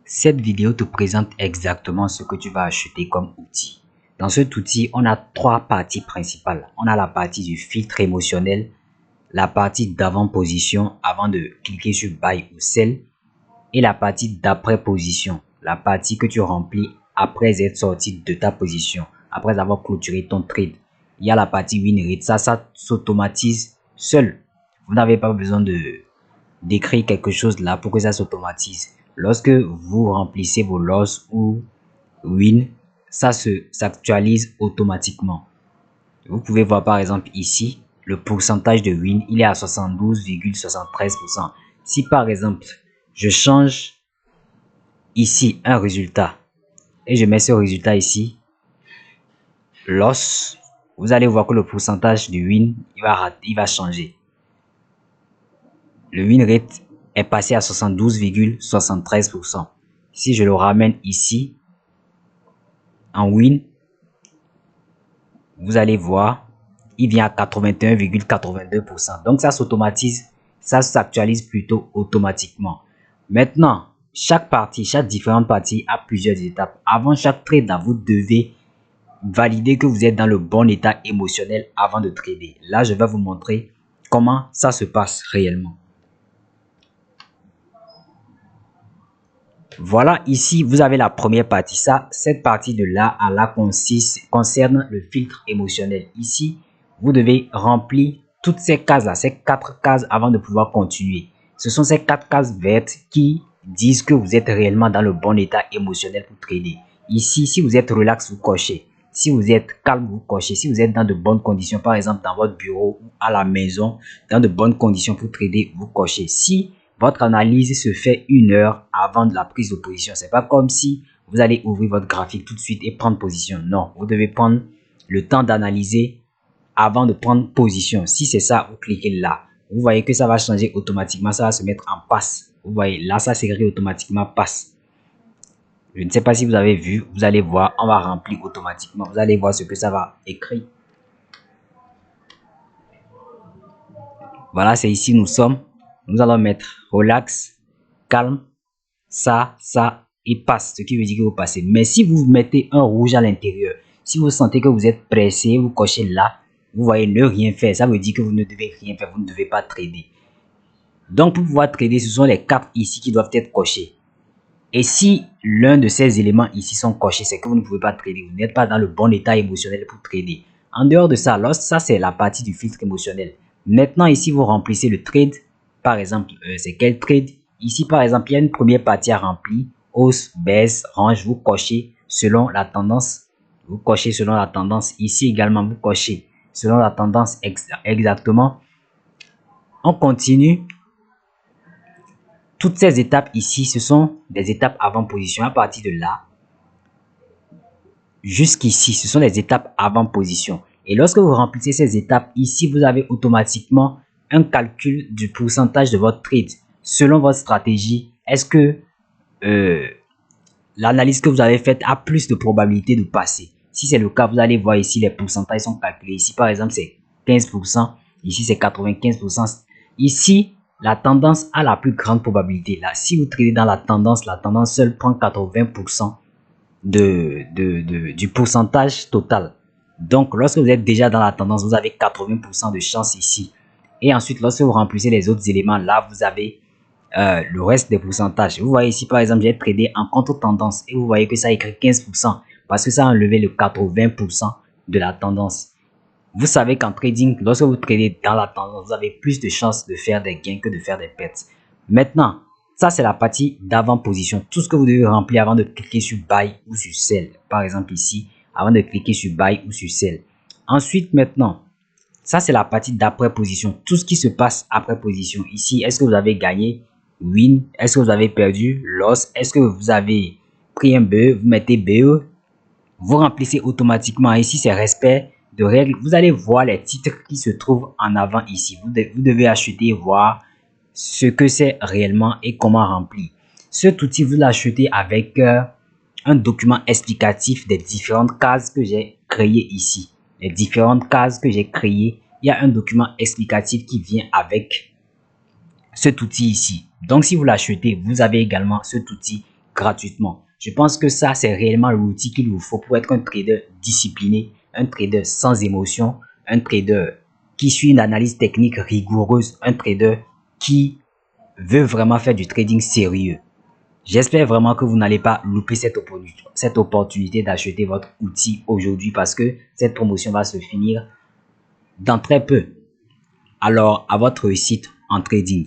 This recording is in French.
Cette vidéo te présente exactement ce que tu vas acheter comme outil. Dans cet outil, on a trois parties principales. On a la partie du filtre émotionnel, la partie d'avant-position avant de cliquer sur Buy ou Sell et la partie d'après-position, la partie que tu remplis après être sorti de ta position, après avoir clôturé ton trade. Il y a la partie Win Rate, ça s'automatise seul. Vous n'avez pas besoin d'écrire quelque chose là pour que ça s'automatise. Lorsque vous remplissez vos loss ou win, ça s'actualise automatiquement. Vous pouvez voir par exemple ici, le pourcentage de win, il est à 72,73%. Si par exemple, je change ici un résultat et je mets ce résultat ici, loss, vous allez voir que le pourcentage de win, il va changer. Le win rate est passé à 72,73%. Si je le ramène ici, en win, vous allez voir, il vient à 81,82%. Donc ça s'automatise, ça s'actualise plutôt automatiquement. Maintenant, chaque différente partie a plusieurs étapes. Avant chaque trade, vous devez valider que vous êtes dans le bon état émotionnel avant de trader. Là, je vais vous montrer comment ça se passe réellement. Voilà, ici, vous avez la première partie. Cette partie de là à là concerne le filtre émotionnel. Ici, vous devez remplir toutes ces cases-là, ces 4 cases avant de pouvoir continuer. Ce sont ces 4 cases vertes qui disent que vous êtes réellement dans le bon état émotionnel pour trader. Ici, si vous êtes relax, vous cochez. Si vous êtes calme, vous cochez. Si vous êtes dans de bonnes conditions, par exemple dans votre bureau ou à la maison, dans de bonnes conditions pour trader, vous cochez. Si votre analyse se fait 1 heure avant de la prise de position. C'est pas comme si vous allez ouvrir votre graphique tout de suite et prendre position. Non, vous devez prendre le temps d'analyser avant de prendre position. Si c'est ça, vous cliquez là. Vous voyez que ça va changer automatiquement. Ça va se mettre en passe. Vous voyez, là, ça s'écrit automatiquement passe. Je ne sais pas si vous avez vu. Vous allez voir, on va remplir automatiquement. Vous allez voir ce que ça va écrire. Voilà, c'est ici nous sommes. Nous allons mettre relax, calme, ça et passe, ce qui veut dire que vous passez. Mais si vous mettez un rouge à l'intérieur, si vous sentez que vous êtes pressé, vous cochez là, vous voyez ne rien faire, ça veut dire que vous ne devez rien faire, vous ne devez pas trader. Donc pour pouvoir trader, ce sont les 4 ici qui doivent être cochés. Et si l'un de ces éléments ici sont cochés, c'est que vous ne pouvez pas trader, vous n'êtes pas dans le bon état émotionnel pour trader. En dehors de ça, ça c'est la partie du filtre émotionnel. Maintenant ici, vous remplissez le trade. Par exemple, c'est quel trade? Ici, par exemple, il y a une première partie à remplir. Hausse, baisse, range, vous cochez selon la tendance. Vous cochez selon la tendance. Ici également, vous cochez selon la tendance exactement. On continue. Toutes ces étapes ici, ce sont des étapes avant position. À partir de là, jusqu'ici, ce sont les étapes avant position. Et lorsque vous remplissez ces étapes, ici, vous avez automatiquement un calcul du pourcentage de votre trade. Selon votre stratégie, est-ce que l'analyse que vous avez faite a plus de probabilité de passer? Si c'est le cas, vous allez voir ici, les pourcentages sont calculés. Ici, par exemple, c'est 15%. Ici, c'est 95%. Ici, la tendance a la plus grande probabilité. Là, si vous tradez dans la tendance seule prend 80% du pourcentage total. Donc, lorsque vous êtes déjà dans la tendance, vous avez 80% de chance ici. Et ensuite, lorsque vous remplissez les autres éléments, là, vous avez le reste des pourcentages. Vous voyez ici, par exemple, j'ai tradé en contre-tendance et vous voyez que ça écrit 15% parce que ça a enlevé le 80% de la tendance. Vous savez qu'en trading, lorsque vous tradez dans la tendance, vous avez plus de chances de faire des gains que de faire des pertes. Maintenant, ça, c'est la partie d'avant-position. Tout ce que vous devez remplir avant de cliquer sur Buy ou sur Sell. Par exemple ici, avant de cliquer sur Buy ou sur Sell. Ensuite, maintenant, ça, c'est la partie d'après-position. Tout ce qui se passe après position. Ici, est-ce que vous avez gagné? Win. Est-ce que vous avez perdu? Loss. Est-ce que vous avez pris un BE? Vous mettez BE. Vous remplissez automatiquement. Ici, c'est respect de règles. Vous allez voir les titres qui se trouvent en avant ici. Vous devez acheter, voir ce que c'est réellement et comment remplir. Cet outil, vous l'achetez avec un document explicatif des différentes cases que j'ai créées ici. Les différentes cases que j'ai créées, il y a un document explicatif qui vient avec cet outil ici. Donc, si vous l'achetez, vous avez également cet outil gratuitement. Je pense que ça, c'est réellement l'outil qu'il vous faut pour être un trader discipliné, un trader sans émotion, un trader qui suit une analyse technique rigoureuse, un trader qui veut vraiment faire du trading sérieux. J'espère vraiment que vous n'allez pas louper cette opportunité d'acheter votre outil aujourd'hui parce que cette promotion va se finir dans très peu. Alors, à votre réussite en trading.